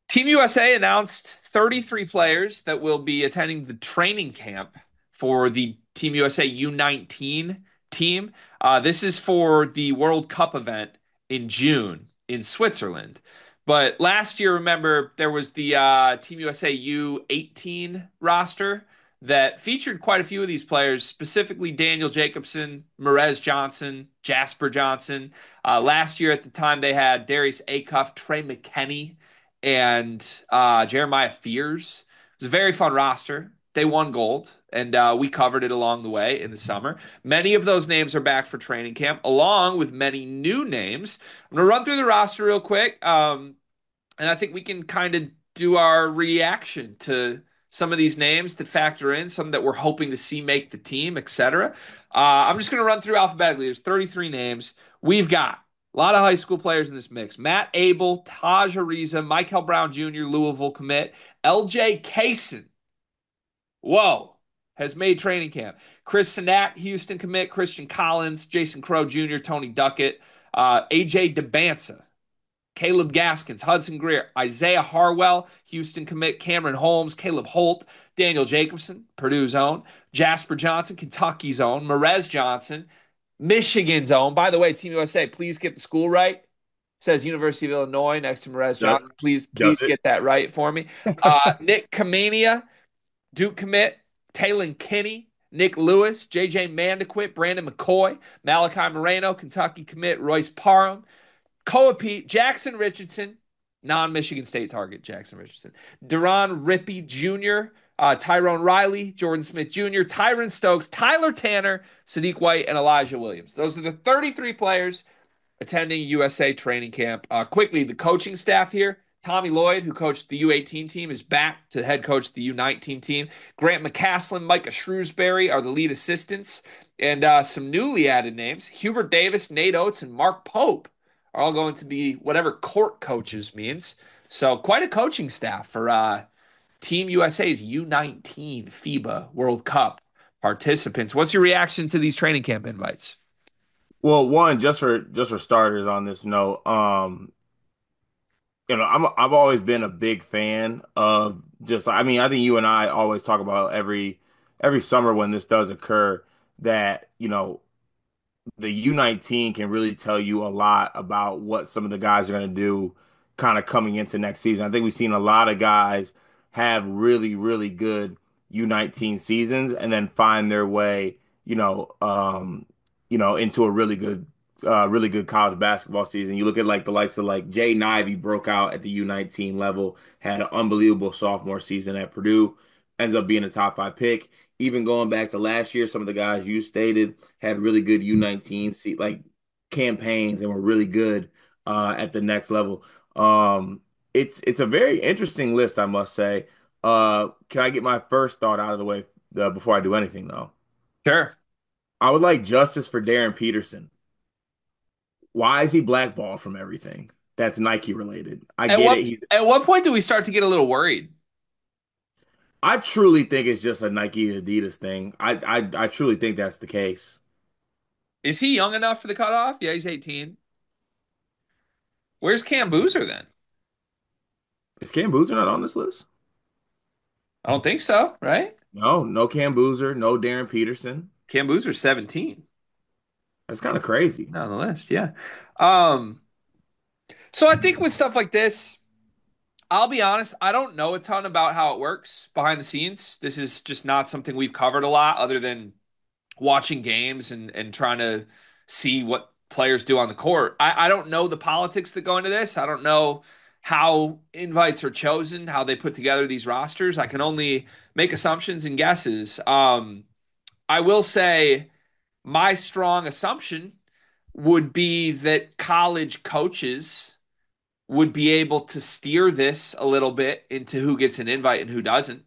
Team USA announced 33 players that will be attending the training camp for the Team USA U19 team. This is for the World Cup event in June in Switzerland. But last year, remember, there was the Team USA U18 roster that featured quite a few of these players, specifically Daniel Jacobson, Merez Johnson, Jasper Johnson. Last year, at the time, they had Darius Acuff, Trey McKenney, and Jeremiah Fears. It was a very fun roster. They won gold, and we covered it along the way in the summer. Many of those names are back for training camp, along with many new names. I'm going to run through the roster real quick, and I think we can kind of do our reaction to some of these names that factor in, some that we're hoping to see make the team, etc. I'm just going to run through alphabetically. There's 33 names. We've got a lot of high school players in this mix. Matt Abel, Taj Ariza, Michael Brown Jr., Louisville commit. LJ Kaysen, whoa, has made training camp. Chris Sinak, Houston commit. Christian Collins, Jason Crow Jr., Tony Duckett, AJ DeBanza, Caleb Gaskins, Hudson Greer, Isaiah Harwell, Houston commit, Cameron Holmes, Caleb Holt, Daniel Jacobson, Purdue's own, Jasper Johnson, Kentucky's own, Merez Johnson, Michigan's own. By the way, Team USA, please get the school right. Says University of Illinois next to Merez Does, Johnson. Please does it? get that right for me. Nick Kamania, Duke commit, Taylon Kinney, Nick Lewis, JJ Mandequit, Brandon McCoy, Malachi Moreno, Kentucky commit, Royce Parham, Coapete, Jackson Richardson, non-Michigan State target, Jackson Richardson, Duron Rippey Jr., Tyrone Riley, Jordan Smith Jr., Tyron Stokes, Tyler Tanner, Sadiq White, and Elijah Williams. Those are the 33 players attending USA training camp. Quickly, the coaching staff here. Tommy Lloyd, who coached the U18 team, is back to head coach the U19 team. Grant McCaslin, Micah Shrewsbury are the lead assistants. And some newly added names, Hubert Davis, Nate Oates, and Mark Pope are all going to be whatever court coaches means. So quite a coaching staff for Team USA's U19 FIBA World Cup participants. What's your reaction to these training camp invites? Well, one, just for starters on this note, I've always been a big fan of just I mean, I think you and I always talk about every summer when this does occur that, the U19 can really tell you a lot about what some of the guys are going to do kind of coming into next season. I think we've seen a lot of guys have really, really good U19 seasons and then find their way, into a really good college basketball season. You look at like the likes of like Jay Ivey broke out at the U19 level, had an unbelievable sophomore season at Purdue, ends up being a top five pick. Even going back to last year, some of the guys you stated had really good U19 like campaigns and were really good at the next level. It's a very interesting list, I must say. Can I get my first thought out of the way before I do anything though? Sure. I would like justice for Darren Peterson. Why is he blackballed from everything that's Nike related? I At get it. what at what point do we start to get a little worried? I truly think it's just a Nike Adidas thing. I truly think that's the case. Is he young enough for the cutoff? Yeah, he's 18. Where's Cam Boozer then? Is Cam Boozer not on this list? I don't think so, right? No, no Cam Boozer, no Darren Peterson. Cam Boozer's 17 That's kind of crazy. on the list, yeah. Um, so I think with stuff like this, I'll be honest, I don't know a ton about how it works behind the scenes. This is just not something we've covered a lot other than watching games and trying to see what players do on the court. I don't know the politics that go into this. I don't know how invites are chosen, how they put together these rosters. I can only make assumptions and guesses. I will say my strong assumption would be that college coaches would be able to steer this a little bit into who gets an invite and who doesn't.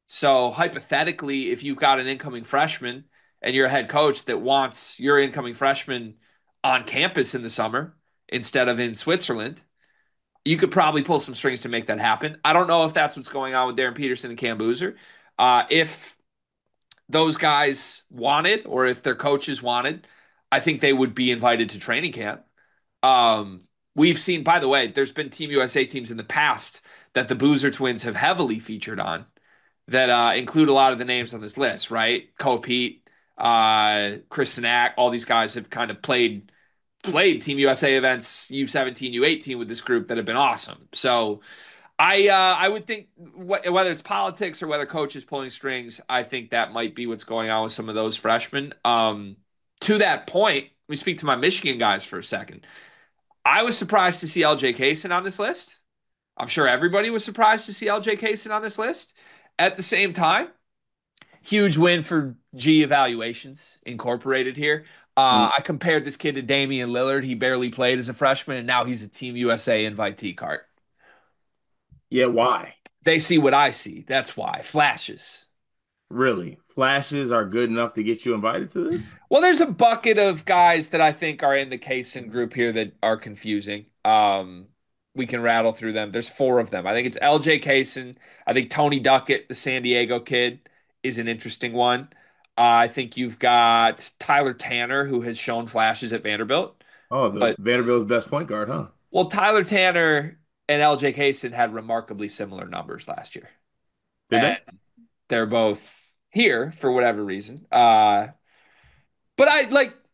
So hypothetically, if you've got an incoming freshman and you're a head coach that wants your incoming freshman on campus in the summer instead of in Switzerland, you could probably pull some strings to make that happen. I don't know if that's what's going on with Darren Peterson and Cam Boozer. If those guys wanted or if their coaches wanted, I think they would be invited to training camp. Um, we've seen, by the way, there's been Team USA teams in the past that the Boozer twins have heavily featured on that include a lot of the names on this list, right? Cole Pete, Chris Sinak, all these guys have kind of played Team USA events, U17, U18 with this group that have been awesome. So I would think whether it's politics or whether coach is pulling strings, I think that might be what's going on with some of those freshmen. To that point, let me speak to my Michigan guys for a second. I was surprised to see LJ Kaysen on this list. I'm sure everybody was surprised to see LJ Kaysen on this list. At the same time, huge win for G Evaluations Incorporated here. Mm. I compared this kid to Damian Lillard. He barely played as a freshman, and now he's a Team USA invitee card. Yeah, why? They see what I see. That's why. Flashes. Really? Flashes are good enough to get you invited to this? Well, there's a bucket of guys that I think are in the Kaysen group here that are confusing. We can rattle through them. There's four of them. I think it's LJ Kaysen. I think Tony Duckett, the San Diego kid, is an interesting one. I think you've got Tyler Tanner, who has shown flashes at Vanderbilt. Oh, the But, Vanderbilt's best point guard, huh? well, Tyler Tanner and LJ Kaysen had remarkably similar numbers last year. Did And they? they're both here for whatever reason. But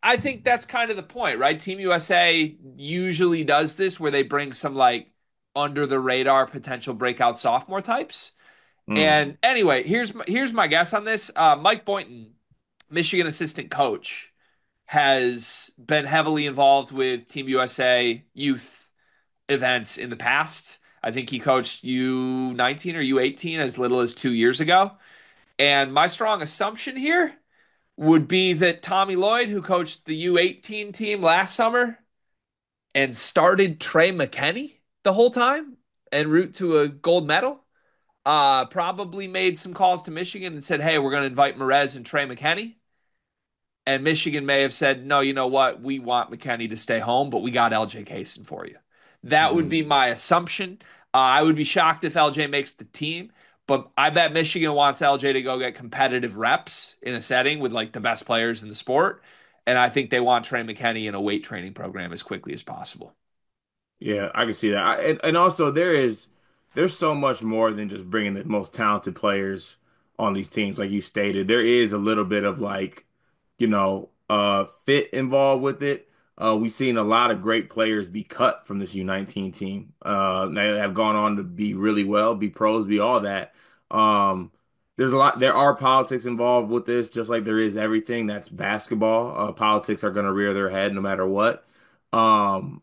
I think that's kind of the point, right? Team USA usually does this where they bring some like under the radar potential breakout sophomore types. Mm. And anyway, here's my guess on this. Mike Boynton, Michigan assistant coach, has been heavily involved with Team USA youth events in the past. I think he coached U19 or U18 as little as 2 years ago. And my strong assumption here would be that Tommy Lloyd, who coached the U18 team last summer and started Trey McKenney the whole time en route to a gold medal, probably made some calls to Michigan and said, "Hey, we're going to invite Merez and Trey McKenney." And Michigan may have said, "No, you know what? We want McKenney to stay home, but we got LJ Kaysen for you." That would be Mm. my assumption. I would be shocked if LJ makes the team, but I bet Michigan wants LJ to go get competitive reps in a setting with like the best players in the sport. And I think they want Trey McKenney in a weight training program as quickly as possible. Yeah, I can see that. And also there's so much more than just bringing the most talented players on these teams, like you stated. There is a little bit of like, fit involved with it. We've seen a lot of great players be cut from this U19 team. They have gone on to be really well, be pros, be all that. Um, there are politics involved with this, just like there is everything that's basketball. Politics are going to rear their head no matter what. Um,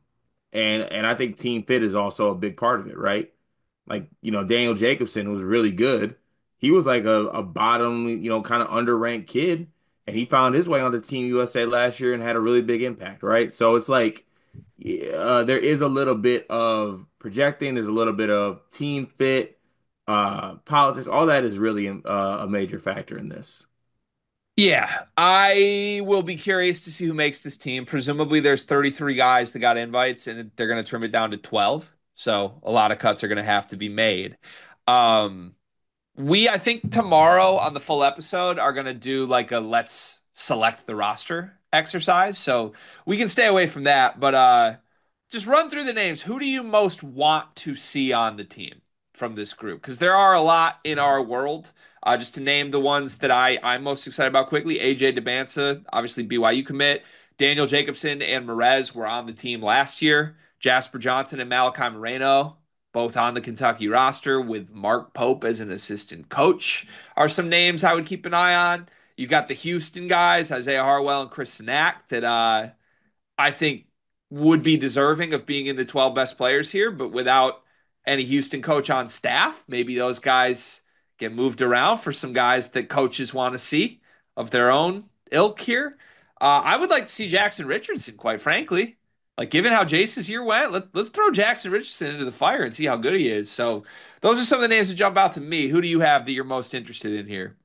and I think team fit is also a big part of it, right? Like, Daniel Jacobson was really good. He was like a bottom, kind of underranked kid, and he found his way onto Team USA last year and had a really big impact, right? So it's like there is a little bit of projecting, there's a little bit of team fit, politics, all that is really a major factor in this. Yeah, I will be curious to see who makes this team. Presumably, there's 33 guys that got invites, and they're going to trim it down to 12. So a lot of cuts are going to have to be made. Um, I think tomorrow on the full episode are going to do like a let's select the roster exercise. So we can stay away from that, but just run through the names. Who do you most want to see on the team from this group? Because there are a lot in our world. Just to name the ones that I'm most excited about quickly, AJ DeBansa, obviously BYU commit. Daniel Jacobson and Merez were on the team last year. Jasper Johnson and Malachi Moreno, both on the Kentucky roster with Mark Pope as an assistant coach, are some names I would keep an eye on. You got the Houston guys, Isaiah Harwell and Chris Sinak, that I think would be deserving of being in the 12 best players here, but without any Houston coach on staff, maybe those guys get moved around for some guys that coaches want to see of their own ilk here. I would like to see Jackson Richardson, quite frankly. Like, given how Jace's year went, let's throw Jackson Richardson into the fire and see how good he is. So, those are some of the names that jump out to me. Who do you have that you're most interested in here?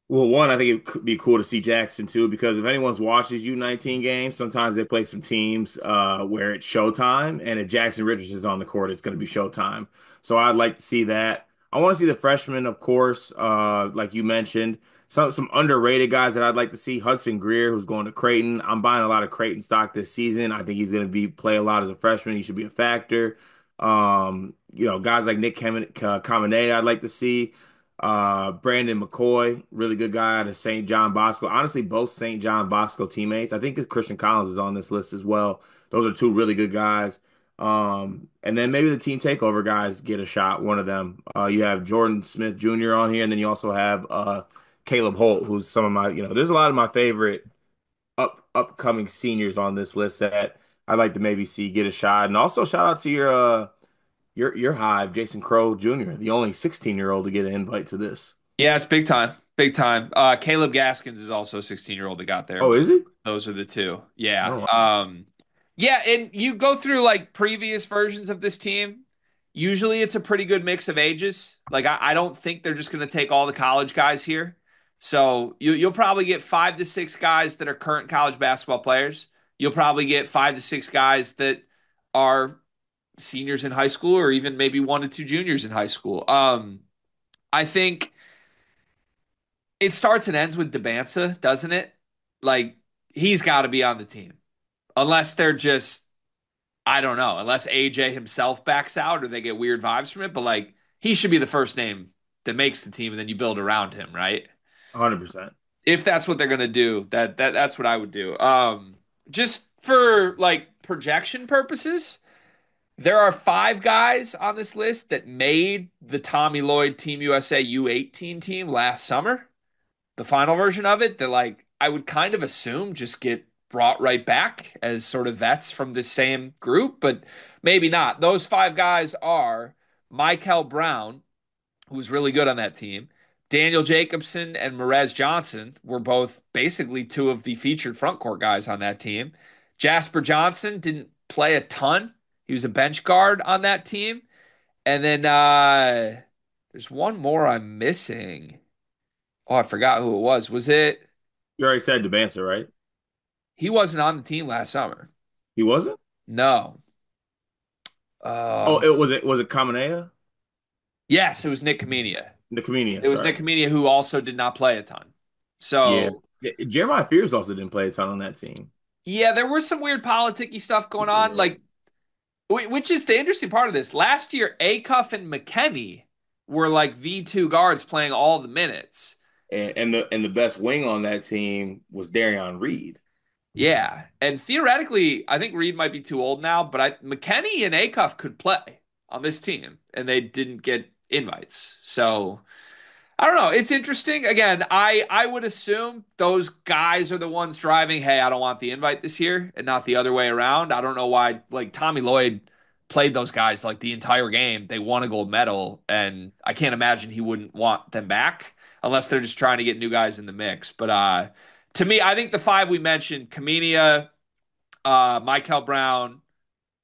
Well, one, I think it could be cool to see Jackson too, because if anyone's watched these U19 games, sometimes they play some teams where it's showtime, and if Jackson Richardson's on the court, it's going to be showtime. So I'd like to see that. I want to see the freshmen, of course, like you mentioned. Some underrated guys that I'd like to see. Hudson Greer, who's going to Creighton. I'm buying a lot of Creighton stock this season. I think he's going to be play a lot as a freshman. He should be a factor. Guys like Caminay, I'd like to see. Brandon McCoy, really good guy out of St. John Bosco. Honestly, both St. John Bosco teammates. I think Christian Collins is on this list as well. Those are two really good guys. And then maybe the team takeover guys get a shot, one of them. You have Jordan Smith Jr. on here, and then you also have Caleb Holt, who's some of there's a lot of my favorite upcoming seniors on this list that I'd like to maybe see get a shot. And also shout out to your Hive, Jason Crow Jr., the only 16-year-old to get an invite to this. Yeah, it's big time. Big time. Caleb Gaskins is also a 16-year-old that got there, Oh, but is he? those are the two. Yeah. Oh, wow. Yeah, and you go through like previous versions of this team. Usually it's a pretty good mix of ages. Like I don't think they're just gonna take all the college guys here. So you'll probably get 5 to 6 guys that are current college basketball players. You'll probably get 5 to 6 guys that are seniors in high school or even maybe 1 to 2 juniors in high school. I think it starts and ends with Debansa, doesn't it? Like he's got to be on the team, unless they're just I don't know, unless AJ himself backs out or they get weird vibes from it. But like he should be the first name that makes the team, and then you build around him, right? 100%. If that's what they're gonna do, that's what I would do. Just for like projection purposes, there are 5 guys on this list that made the Tommy Lloyd Team USA U18 team last summer, the final version of it, that like I would kind of assume just get brought right back as sort of vets from the same group, but maybe not. Those 5 guys are Michael Brown, who was really good on that team. Daniel Jacobson and Merez Johnson were both basically 2 of the featured front court guys on that team. Jasper Johnson didn't play a ton. He was a bench guard on that team. And then there's one more I'm missing. Oh, I forgot who it was. Was it? You already said Debancer, right? He wasn't on the team last summer. He wasn't? No. Oh, Um, it was it Kaminea? yes, it was Nick Kamenia. The comedian, It was Nick sorry. Kamenia who also did not play a ton. Yeah. So Jeremiah Fears also didn't play a ton on that team. yeah, there was some weird politicky stuff going on. Yeah. Like, which is the interesting part of this. Last year, Acuff and McKenney were like V2 guards playing all the minutes. And the best wing on that team was Darion Reed. Yeah, and theoretically, I think Reed might be too old now, but McKenney and Acuff could play on this team, and they didn't get invites. So I don't know. It's interesting. Again, I would assume those guys are the ones driving, hey, I don't want the invite this year and not the other way around. I don't know why like Tommy Lloyd played those guys like the entire game. They won a gold medal, and I can't imagine he wouldn't want them back unless they're just trying to get new guys in the mix. But to me, I think the 5 we mentioned, Kamenia, Michael Brown,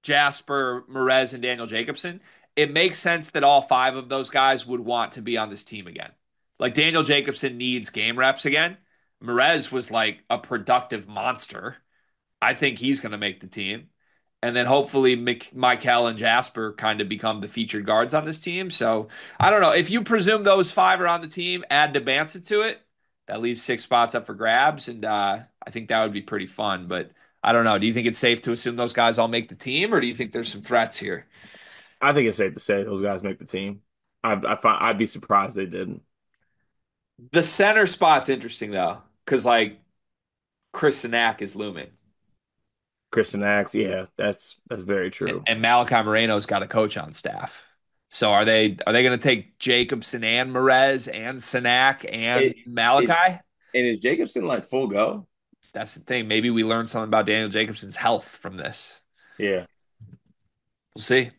Jasper, Merez, and Daniel Jacobson, it makes sense that all 5 of those guys would want to be on this team again. Like Daniel Jacobson needs game reps again. Merez was like a productive monster. I think he's going to make the team. And then hopefully Michael and Jasper kind of become the featured guards on this team. So I don't know. If you presume those 5 are on the team, add Debansa to it, that leaves 6 spots up for grabs. And I think that would be pretty fun. But I don't know. Do you think it's safe to assume those guys all make the team, or do you think there's some threats here? I think it's safe to say those guys make the team. I'd be surprised they didn't. The center spot's interesting though, because like Chris Sinak is looming, Kristen Axe, yeah, that's very true. and Malachi Moreno's got a coach on staff. So are they going to take Jacobson and Merez and Sinak and It is Malachi? and is Jacobson like full go? That's the thing. Maybe we learn something about Daniel Jacobson's health from this. Yeah. We'll see.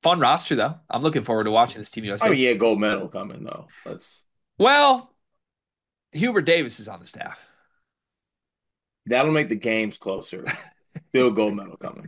Fun roster though. I'm looking forward to watching this Team I USA. mean, yeah, gold medal coming though. Let's Well, Hubert Davis is on the staff. That'll make the games closer. Still gold medal coming.